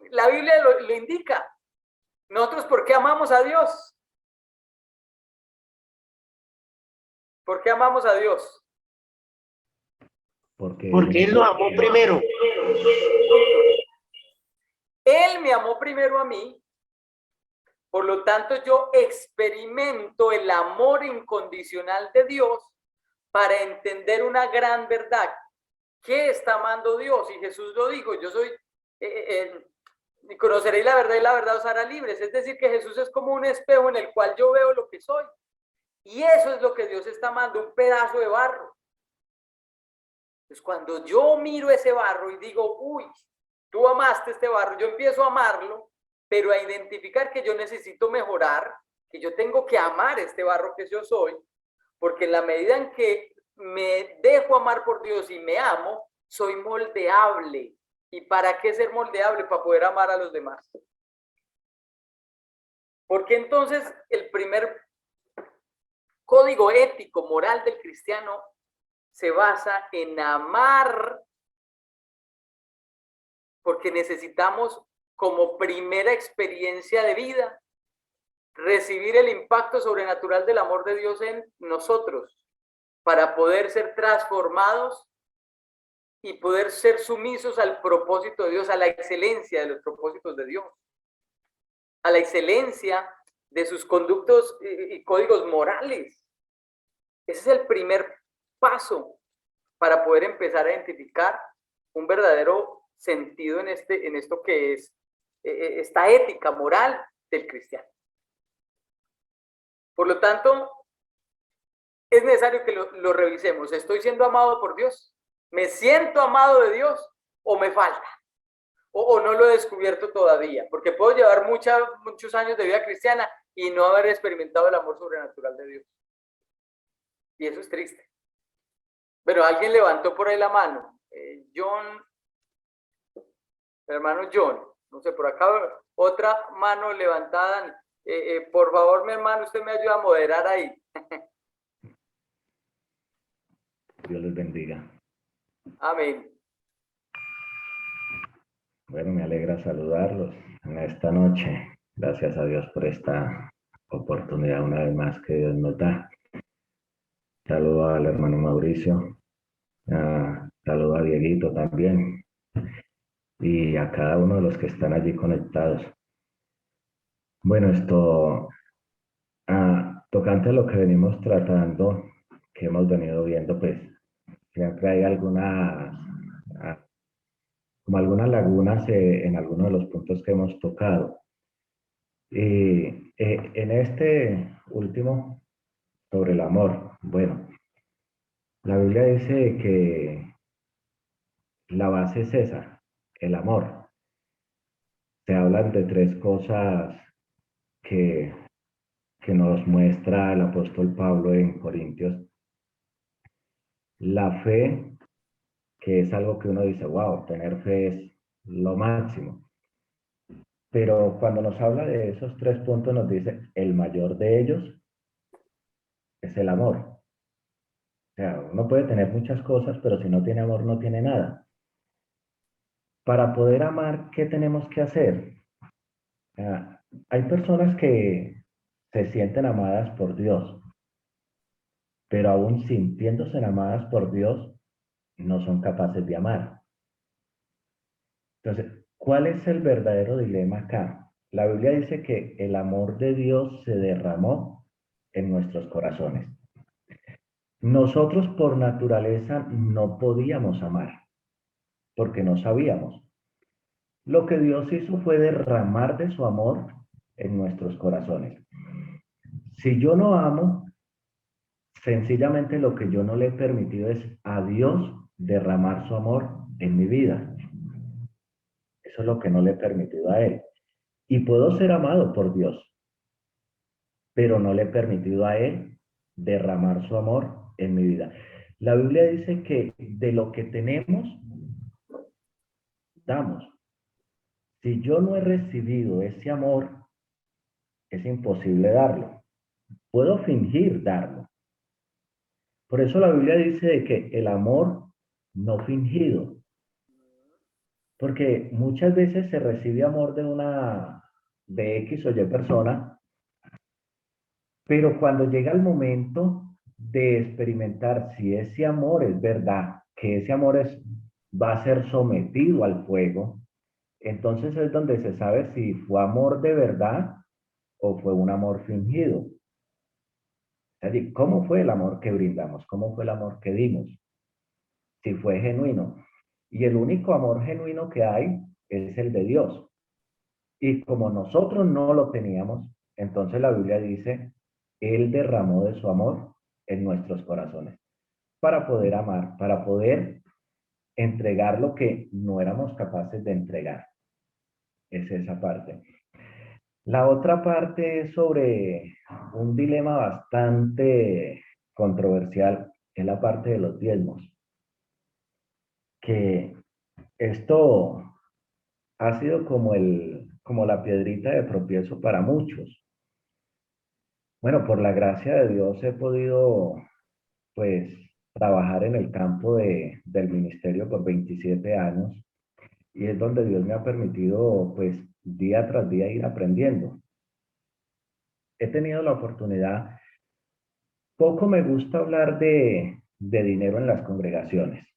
la Biblia lo indica. Nosotros, ¿por qué amamos a Dios? ¿Por qué amamos a Dios? Porque Él nos amó primero. Él me amó primero a mí. Por lo tanto, yo experimento el amor incondicional de Dios para entender una gran verdad. ¿Qué está amando Dios? Y Jesús lo dijo, yo soy, conoceréis la verdad y la verdad os hará libres. Es decir, que Jesús es como un espejo en el cual yo veo lo que soy. Y eso es lo que Dios está amando, un pedazo de barro. Entonces, cuando yo miro ese barro y digo, uy, tú amaste este barro, yo empiezo a amarlo, pero a identificar que yo necesito mejorar, que yo tengo que amar este barro que yo soy, porque en la medida en que me dejo amar por Dios y me amo, soy moldeable. ¿Y para qué ser moldeable? Para poder amar a los demás. Porque entonces el primer código ético, moral del cristiano se basa en amar, porque necesitamos como primera experiencia de vida recibir el impacto sobrenatural del amor de Dios en nosotros para poder ser transformados y poder ser sumisos al propósito de Dios, a la excelencia de los propósitos de Dios, a la excelencia de sus conductos y códigos morales. Ese es el primer paso para poder empezar a identificar un verdadero sentido en esto que es esta ética moral del cristiano. Por lo tanto, es necesario que lo revisemos. ¿Estoy siendo amado por Dios? ¿Me siento amado de Dios o me falta? O no lo he descubierto todavía, porque puedo llevar muchos años de vida cristiana y no haber experimentado el amor sobrenatural de Dios. Y eso es triste. Bueno, alguien levantó por ahí la mano. John, hermano John, no sé, por acá otra mano levantada. Por favor, mi hermano, usted me ayuda a moderar ahí. Dios les bendiga. Amén. Bueno, me alegra saludarlos en esta noche. Gracias a Dios por esta oportunidad una vez más que Dios nos da. Saludo al hermano Mauricio, saludo a Dieguito también y a cada uno de los que están allí conectados. Bueno, tocante a lo que venimos tratando, que hemos venido viendo, pues siempre hay algunas lagunas en algunos de los puntos que hemos tocado. Y en este último, sobre el amor, bueno, la Biblia dice que la base es esa, el amor. Se hablan de tres cosas que nos muestra el apóstol Pablo en Corintios. La fe, que es algo que uno dice, wow, tener fe es lo máximo. Pero cuando nos habla de esos 3 puntos, nos dice, el mayor de ellos es el amor. O sea, uno puede tener muchas cosas, pero si no tiene amor, no tiene nada. Para poder amar, ¿qué tenemos que hacer? O sea, hay personas que se sienten amadas por Dios, pero aún sintiéndose amadas por Dios, no son capaces de amar. Entonces, ¿cuál es el verdadero dilema acá? La Biblia dice que el amor de Dios se derramó en nuestros corazones. Nosotros por naturaleza no podíamos amar, porque no sabíamos. Lo que Dios hizo fue derramar de su amor en nuestros corazones. Si yo no amo, sencillamente lo que yo no le he permitido es a Dios derramar su amor en mi vida. Eso es lo que no le he permitido a Él. Y puedo ser amado por Dios, pero no le he permitido a Él derramar su amor en mi vida. La Biblia dice que de lo que tenemos, damos. Si yo no he recibido ese amor, es imposible darlo. Puedo fingir darlo. Por eso la Biblia dice de que el amor no fingido. Porque muchas veces se recibe amor de X o Y persona, pero cuando llega el momento de experimentar si ese amor es verdad, que ese amor va a ser sometido al fuego, entonces es donde se sabe si fue amor de verdad o fue un amor fingido. Es decir, ¿cómo fue el amor que brindamos? ¿Cómo fue el amor que dimos? Si fue genuino. Y el único amor genuino que hay es el de Dios. Y como nosotros no lo teníamos, entonces la Biblia dice, Él derramó de su amor en nuestros corazones para poder amar, para poder entregar lo que no éramos capaces de entregar. Es esa parte. La otra parte es sobre un dilema bastante controversial, es la parte de los diezmos. Que esto ha sido como la piedrita de tropiezo para muchos. Bueno, por la gracia de Dios he podido, pues, trabajar en el campo del ministerio por 27 años y es donde Dios me ha permitido, pues, día tras día ir aprendiendo. He tenido la oportunidad, poco me gusta hablar de dinero en las congregaciones,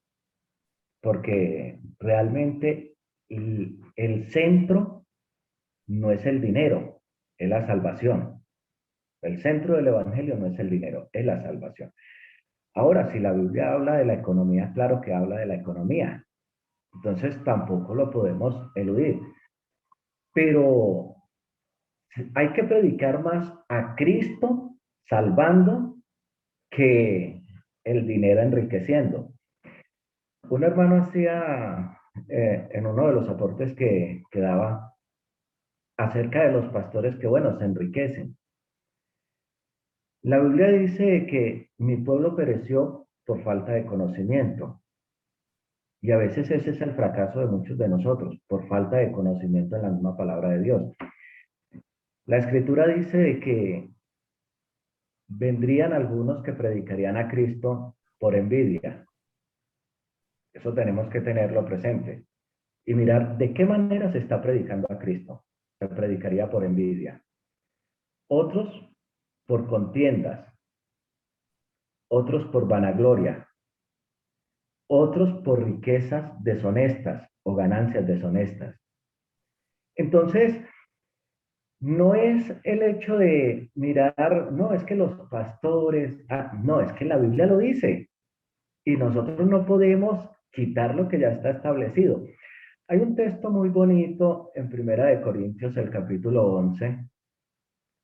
porque realmente el centro no es el dinero, es la salvación. El centro del evangelio no es el dinero, es la salvación. Ahora, si la Biblia habla de la economía, claro que habla de la economía. Entonces tampoco lo podemos eludir. Pero hay que predicar más a Cristo salvando que el dinero enriqueciendo. Un hermano hacía en uno de los aportes que daba acerca de los pastores que, bueno, se enriquecen. La Biblia dice que mi pueblo pereció por falta de conocimiento. Y a veces ese es el fracaso de muchos de nosotros, por falta de conocimiento en la misma palabra de Dios. La Escritura dice de que vendrían algunos que predicarían a Cristo por envidia. Eso tenemos que tenerlo presente. Y mirar de qué manera se está predicando a Cristo. Se predicaría por envidia. Otros por contiendas. Otros por vanagloria. Otros por riquezas deshonestas o ganancias deshonestas. Entonces, no es el hecho de mirar, no, es que los pastores, no, es que la Biblia lo dice y nosotros no podemos quitar lo que ya está establecido. Hay un texto muy bonito en Primera de Corintios, el capítulo 11,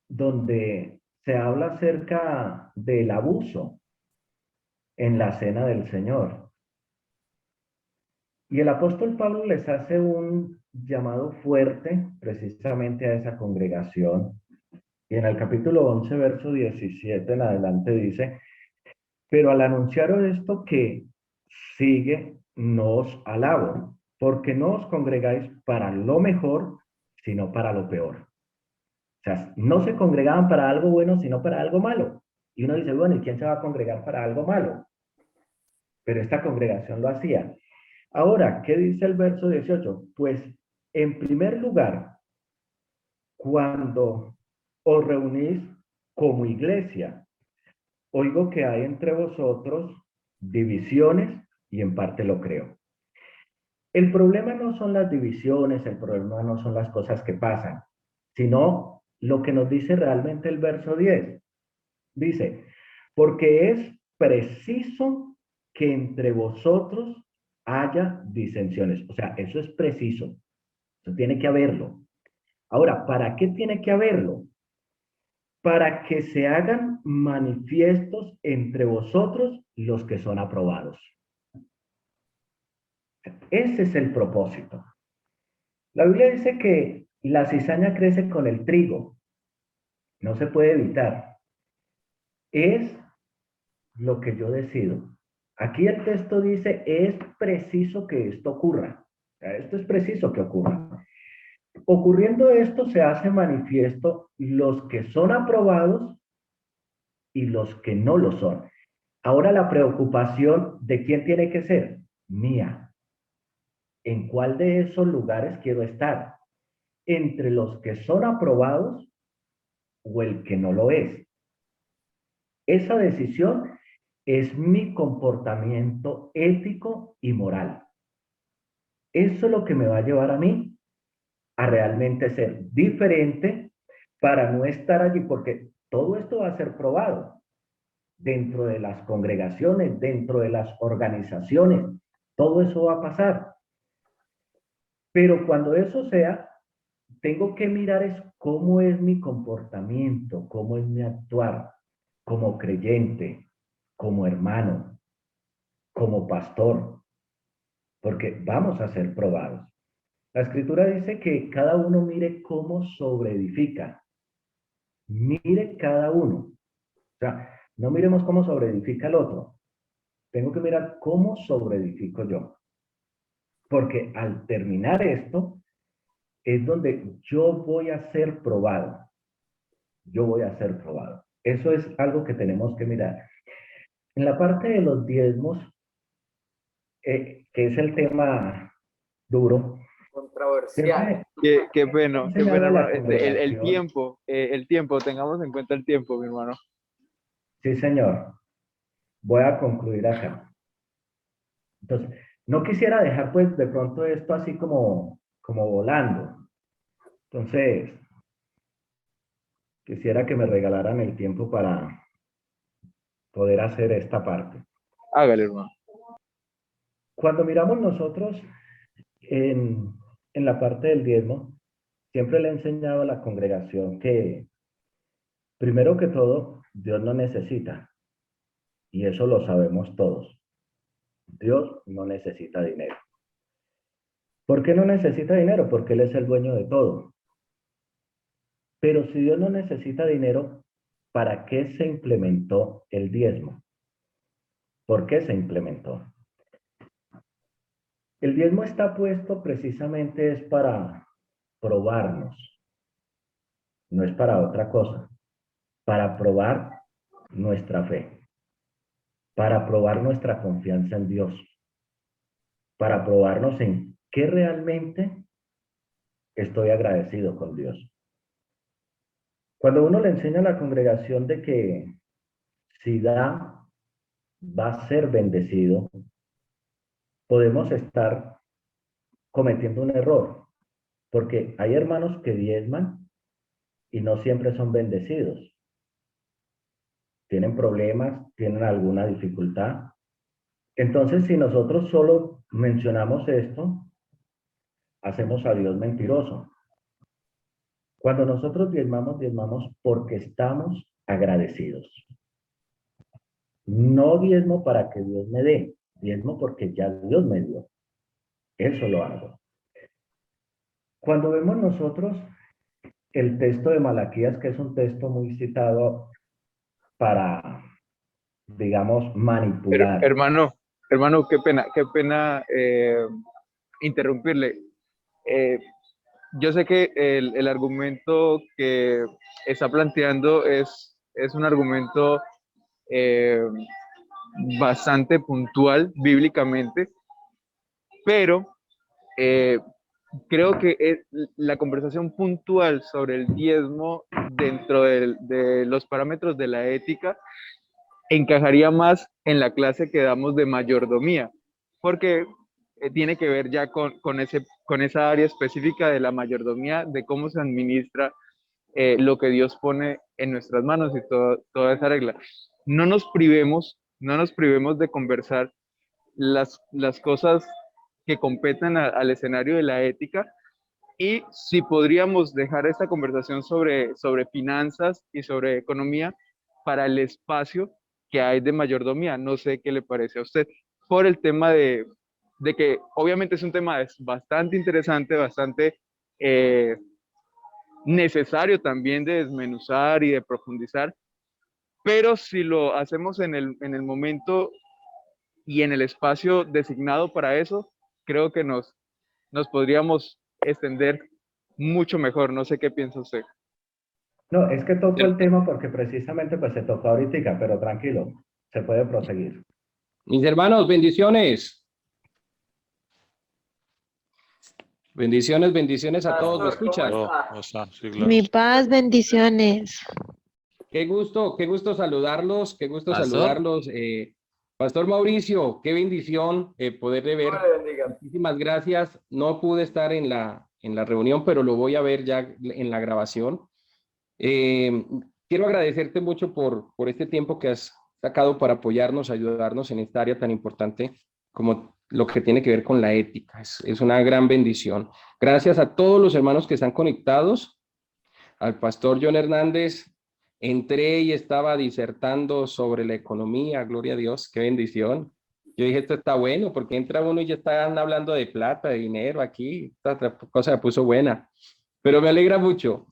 donde se habla acerca del abuso en la cena del Señor. Y el apóstol Pablo les hace un llamado fuerte precisamente a esa congregación. Y en el capítulo 11, verso 17 en adelante dice, pero al anunciaros esto que sigue, no os alabo, porque no os congregáis para lo mejor, sino para lo peor. O sea, no se congregaban para algo bueno, sino para algo malo. Y uno dice, bueno, ¿y quién se va a congregar para algo malo? Pero esta congregación lo hacía. Ahora, ¿qué dice el verso 18? Pues, en primer lugar, cuando os reunís como iglesia, oigo que hay entre vosotros divisiones y en parte lo creo. El problema no son las divisiones, el problema no son las cosas que pasan, sino lo que nos dice realmente el verso 10. Dice, porque es preciso que entre vosotros haya disensiones. O sea, eso es preciso. Eso tiene que haberlo. Ahora, ¿para qué tiene que haberlo? Para que se hagan manifiestos entre vosotros los que son aprobados. Ese es el propósito. La Biblia dice que la cizaña crece con el trigo. No se puede evitar. Es lo que yo decido. Aquí el texto dice, es preciso que esto ocurra. O sea, esto es preciso que ocurra. Ocurriendo esto, se hace manifiesto los que son aprobados y los que no lo son. Ahora la preocupación de quién tiene que ser, mía. ¿En cuál de esos lugares quiero estar? ¿Entre los que son aprobados o el que no lo es? Esa decisión es mi comportamiento ético y moral. Eso es lo que me va a llevar a mí a realmente ser diferente para no estar allí, porque todo esto va a ser probado dentro de las congregaciones, dentro de las organizaciones, todo eso va a pasar. Pero cuando eso sea, tengo que mirar es cómo es mi comportamiento, cómo es mi actuar como creyente, como hermano, como pastor, porque vamos a ser probados. La escritura dice que cada uno mire cómo sobreedifica. Mire cada uno. O sea, no miremos cómo sobreedifica el otro. Tengo que mirar cómo sobreedifico yo. Porque al terminar esto, es donde yo voy a ser probado. Yo voy a ser probado. Eso es algo que tenemos que mirar. En la parte de los diezmos, que es el tema duro, Controversial. Qué pena, hermano. congregación. El tiempo, tengamos en cuenta el tiempo, mi hermano. Sí, señor. Voy a concluir acá. Entonces, no quisiera dejar pues de pronto esto así como volando. Entonces, quisiera que me regalaran el tiempo para poder hacer esta parte. Hágale, hermano. Cuando miramos nosotros en la parte del diezmo, siempre le he enseñado a la congregación que, primero que todo, Dios no necesita. Y eso lo sabemos todos. Dios no necesita dinero. ¿Por qué no necesita dinero? Porque Él es el dueño de todo. Pero si Dios no necesita dinero, ¿para qué se implementó el diezmo? ¿Por qué se implementó? El diezmo está puesto precisamente es para probarnos. No es para otra cosa. Para probar nuestra fe. Para probar nuestra confianza en Dios. Para probarnos en qué realmente estoy agradecido con Dios. Cuando uno le enseña a la congregación de que si da, va a ser bendecido, podemos estar cometiendo un error, porque hay hermanos que diezman y no siempre son bendecidos. Tienen problemas, tienen alguna dificultad. Entonces, si nosotros solo mencionamos esto, hacemos a Dios mentiroso. Cuando nosotros diezmamos porque estamos agradecidos. No diezmo para que Dios me dé, diezmo porque ya Dios me dio. Eso lo hago. Cuando vemos nosotros el texto de Malaquías, que es un texto muy citado para, digamos, manipular. Hermano, qué pena interrumpirle. yo sé que el argumento que está planteando es un argumento eh, bastante puntual bíblicamente, pero creo que la conversación puntual sobre el diezmo dentro de los parámetros de la ética encajaría más en la clase que damos de mayordomía, porque tiene que ver ya con esa área específica de la mayordomía, de cómo se administra lo que Dios pone en nuestras manos y toda esa regla. No nos privemos de conversar las cosas que competen al escenario de la ética, y si podríamos dejar esta conversación sobre finanzas y sobre economía para el espacio que hay de mayordomía. No sé qué le parece a usted, por el tema de que obviamente es un tema bastante interesante, bastante necesario también de desmenuzar y de profundizar, pero si lo hacemos en el momento y en el espacio designado para eso, creo que nos podríamos extender mucho mejor. No sé qué piensa usted. No, es que tocó el tema porque precisamente pues se tocó ahorita, pero tranquilo, se puede proseguir. Mis hermanos, bendiciones. Bendiciones, bendiciones a todos. ¿Me escuchan? ¿Cómo está? ¿Cómo está? Sí, claro. Mi paz, bendiciones. Qué gusto saludarlos, qué gusto Pastor. saludarlos. Pastor Mauricio, qué bendición poderle ver. Dios le bendiga. Muchísimas gracias. No pude estar en la reunión, pero lo voy a ver ya en la grabación. Quiero agradecerte mucho por este tiempo que has sacado para apoyarnos, ayudarnos en esta área tan importante como lo que tiene que ver con la ética. Es una gran bendición. Gracias a todos los hermanos que están conectados. Al pastor John Hernández, entré y estaba disertando sobre la economía. Gloria a Dios, qué bendición. Yo dije, esto está bueno, porque entra uno y ya están hablando de plata, de dinero aquí. Esta cosa me puso buena. Pero me alegra mucho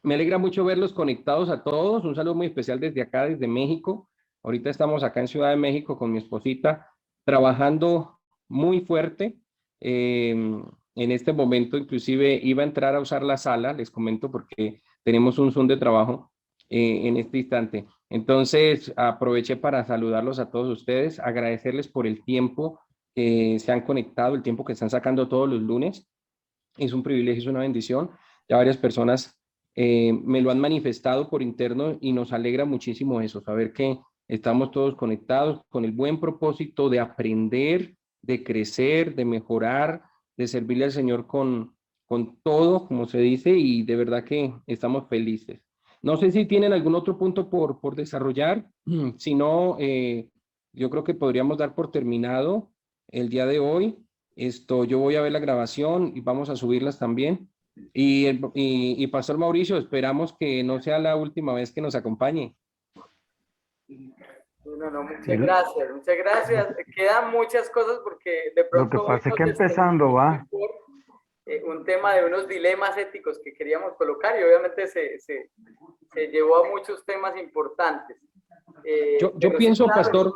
me alegra mucho verlos conectados a todos. Un saludo muy especial desde acá, desde México. Ahorita estamos acá en Ciudad de México con mi esposita, trabajando muy fuerte. En este momento inclusive iba a entrar a usar la sala, les comento, porque tenemos un Zoom de trabajo en este instante. Entonces aproveché para saludarlos a todos ustedes, agradecerles por el tiempo que se han conectado, el tiempo que están sacando todos los lunes. Es un privilegio, es una bendición. Ya varias personas me lo han manifestado por interno y nos alegra muchísimo eso, saber que estamos todos conectados con el buen propósito de aprender, de crecer, de mejorar, de servirle al Señor con todo, como se dice, y de verdad que estamos felices. No sé si tienen algún otro punto por desarrollar. Si no, yo creo que podríamos dar por terminado el día de hoy. Yo voy a ver la grabación y vamos a subirlas también. Y Pastor Mauricio, esperamos que no sea la última vez que nos acompañe. No, muchas gracias, muchas gracias. Quedan muchas cosas porque de pronto... Lo que pasa es hoy que nos empezando va. por, un tema de unos dilemas éticos que queríamos colocar y obviamente se llevó a muchos temas importantes. Yo pienso, claro, Pastor,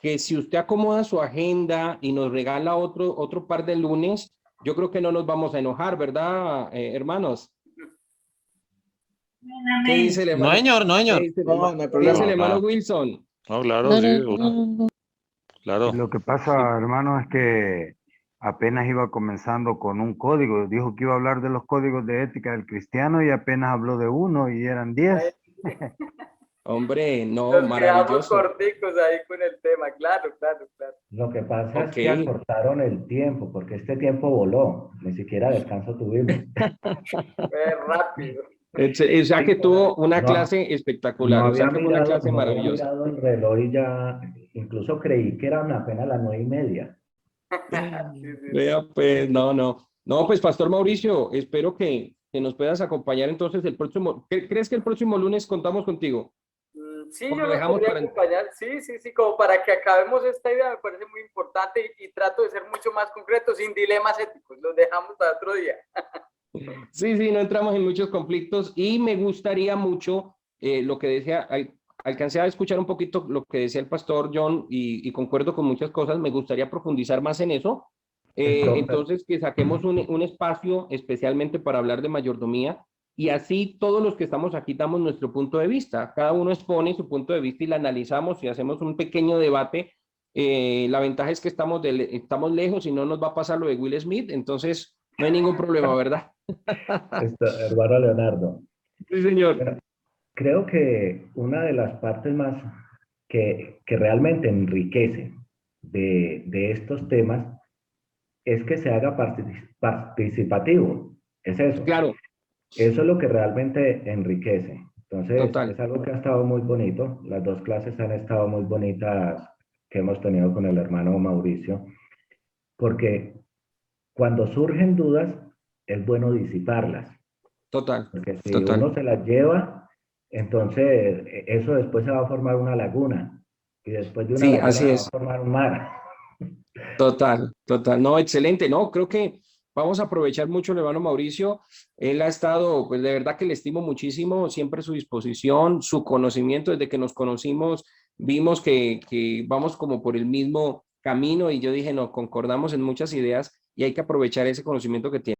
que si usted acomoda su agenda y nos regala otro par de lunes, yo creo que no nos vamos a enojar, ¿verdad, hermanos? ¿Qué dice el hermano? No, señor, no, señor. ¿Qué dice el No, hermano, no hay ¿qué problema. dice el hermano Ah. Wilson? No, claro, No, sí, no, uno. no. Claro. Lo que pasa, hermano, es que apenas iba comenzando con un código. Dijo que iba a hablar de los códigos de ética del cristiano y apenas habló de uno y eran 10. Hombre, no, Nos quedamos maravilloso. corticos ahí con el tema, claro. Lo que pasa es Ok. que acortaron el tiempo, porque este tiempo voló, ni siquiera descanso tuvimos. Fue rápido. O sea que tuvo una No, clase espectacular, o sea que fue una clase no había maravillosa. mirado el reloj y ya, incluso creí que eran apenas las 9:30. Sí. Vea, pues, no, pues, Pastor Mauricio, espero que nos puedas acompañar entonces el próximo. ¿Crees que el próximo lunes contamos contigo? Sí, ¿O yo lo los dejamos podría para- acompañar. Sí, como para que acabemos esta idea, me parece muy importante y trato de ser mucho más concreto, sin dilemas éticos. Los dejamos para otro día. Sí, no entramos en muchos conflictos y me gustaría mucho lo que decía, alcancé a escuchar un poquito lo que decía el pastor John y concuerdo con muchas cosas, me gustaría profundizar más en eso Entonces, que saquemos un espacio especialmente para hablar de mayordomía y así todos los que estamos aquí damos nuestro punto de vista. Cada uno expone su punto de vista y la analizamos y hacemos un pequeño debate. La ventaja es que estamos lejos y no nos va a pasar lo de Will Smith, entonces no hay ningún problema, ¿verdad? Hermano Leonardo. Sí, señor. Bueno, creo que una de las partes más que realmente enriquece de estos temas es que se haga participativo. Es eso. Claro. Eso es lo que realmente enriquece. Entonces, Total. es algo que ha estado muy bonito. Las dos clases han estado muy bonitas que hemos tenido con el hermano Mauricio, porque cuando surgen dudas, es bueno disiparlas. Total. Porque si Total. uno se las lleva, entonces eso después se va a formar una laguna. Y después de una Sí, laguna así se va es. a formar un mar. Total, total. No, excelente. No, creo que vamos a aprovechar mucho al hermano Mauricio. Él ha estado, pues de verdad que le estimo muchísimo, siempre su disposición, su conocimiento. Desde que nos conocimos, vimos que vamos como por el mismo camino y yo dije, no, concordamos en muchas ideas y hay que aprovechar ese conocimiento que tiene.